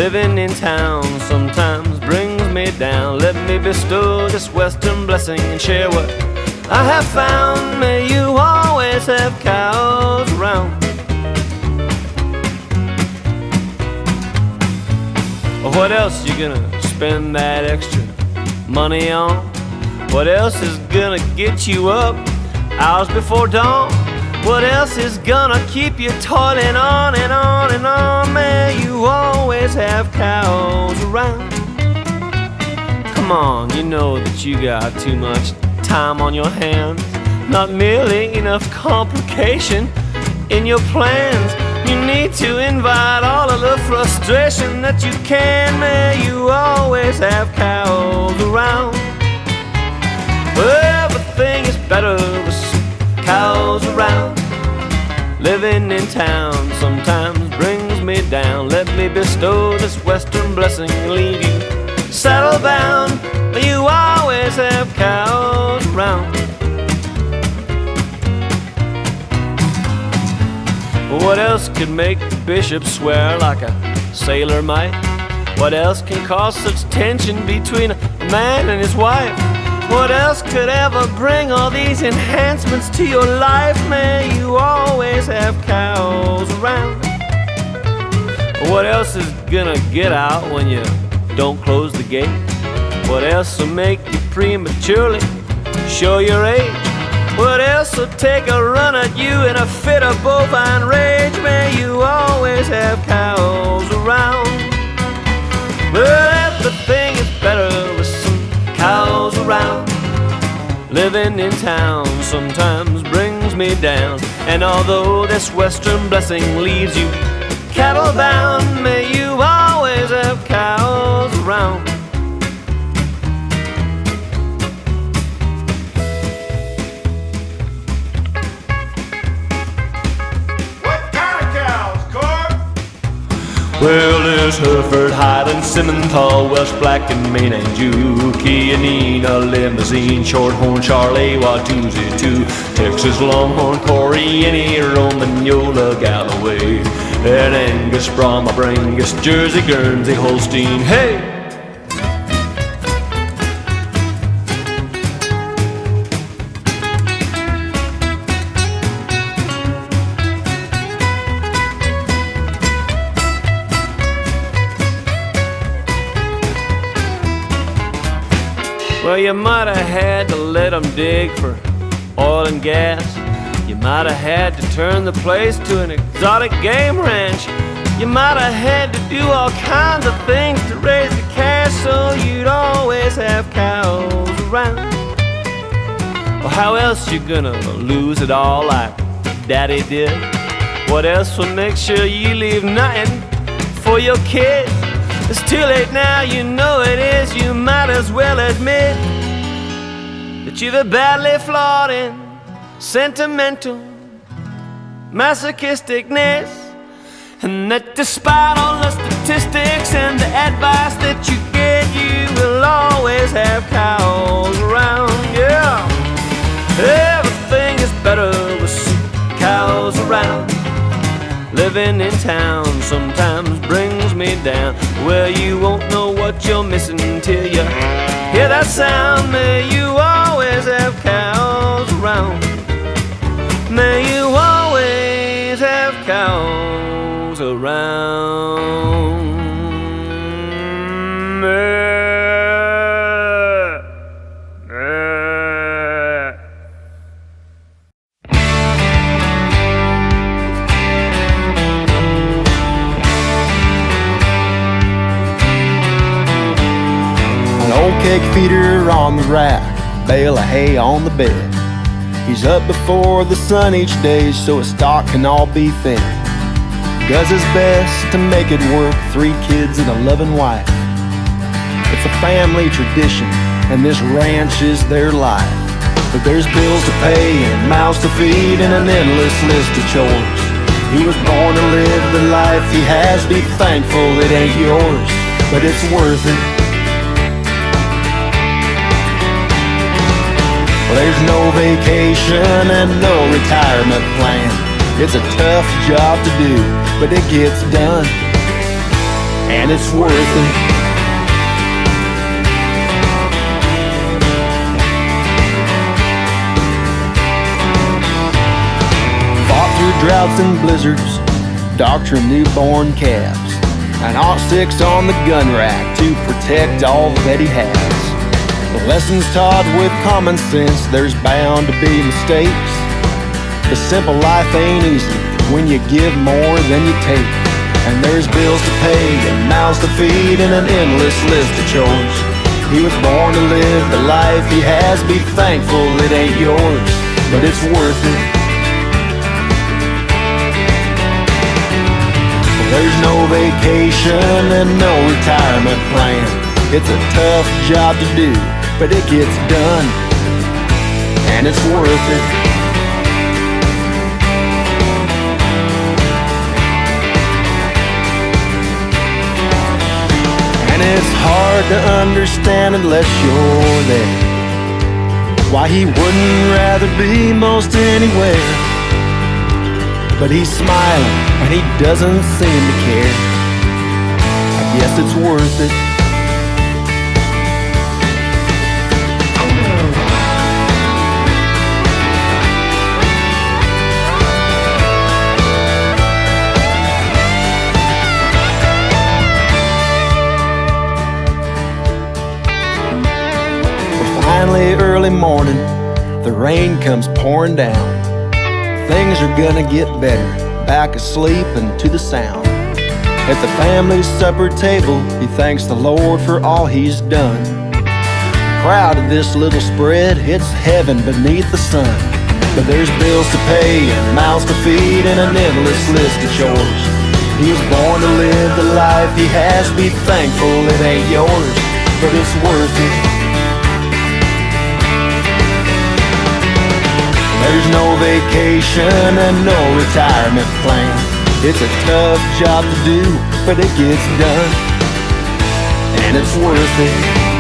Living in town sometimes brings me down. Let me bestow this western blessing and share what I have found. May you always have cows around. What else you gonna spend that extra money on? What else is gonna get you up hours before dawn? What else is gonna keep you toiling on and on and on? May you always have cows around. Come on, you know that you got too much time on your hands, not nearly enough complication in your plans. You need to invite all of the frustration that you can. May you always have cows around. Everything is better with some cows around. Living in town sometimes brings me down. Let me bestow this western blessing and leave you saddle bound. May you always have cows around. What else could make the bishop swear like a sailor might? What else can cause such tension between a man and his wife? What else could ever bring all these enhancements to your life? May you always have cows around. What else is gonna get out when you don't close the gate? What else will make you prematurely show your age? What else will take a run at you in a fit of bovine rage? May you always have cows around. Well, everything is better with some cows around. Living in town sometimes brings me down. And although this western blessing leaves you cattle bound, may you always have cows around. Well, there's Hereford, Highland, Simmental, Welsh Black and Maine and Juki, Nina, Limousine, Shorthorn, Charolais, Watusi, too, Texas Longhorn, Corriente, Romagnola, Galloway, and Angus, Brahma, Brangus, Jersey, Guernsey, Holstein, hey! Well, you might have had to let them dig for oil and gas. You might have had to turn the place to an exotic game ranch. You might have had to do all kinds of things to raise the cash so you'd always have cows around. Well, how else you gonna lose it all like Daddy did? What else will make sure you leave nothing for your kids? It's too late now, you know it is. You might as well admit that you're the badly flawed and sentimental masochisticness, and that despite all the statistics and the advice that you get, you will always have cows around. Yeah, everything is better with some cows around. Living in town sometimes brings me down. Well, you won't know what you're missing till you hear that sound. May you always have cows around. May you always have cows around. Cake feeder on the rack, bale of hay on the bed. He's up before the sun each day so his stock can all be fed. Does his best to make it work, 3 kids and a loving wife. It's a family tradition and this ranch is their life. But there's bills to pay and mouths to feed and an endless list of chores. He was born to live the life he has. Be thankful it ain't yours, but it's worth it. There's no vacation and no retirement plan. It's a tough job to do, but it gets done. and it's worth it. Fought through droughts and blizzards, doctoring newborn calves, an .06 on the gun rack to protect all that he has. The lessons taught with common sense, there's bound to be mistakes. The simple life ain't easy when you give more than you take. And there's bills to pay and mouths to feed and an endless list of chores. He was born to live the life he has. Be thankful it ain't yours, but it's worth it. There's no vacation and no retirement plan. It's a tough job to do, but it gets done, and it's worth it. And it's hard to understand unless you're there, why he wouldn't rather be most anywhere. But he's smiling and he doesn't seem to care. I guess it's worth it. Finally, early morning, the rain comes pouring down. Things are gonna get better, back asleep and to the sound. At the family supper table, he thanks the Lord for all he's done. Proud of this little spread, it's heaven beneath the sun. But there's bills to pay and mouths to feed and an endless list of chores. He was born to live the life he has. Be thankful it ain't yours, but it's worth it. There's no vacation and no retirement plan. It's a tough job to do, but it gets done, and it's worth it.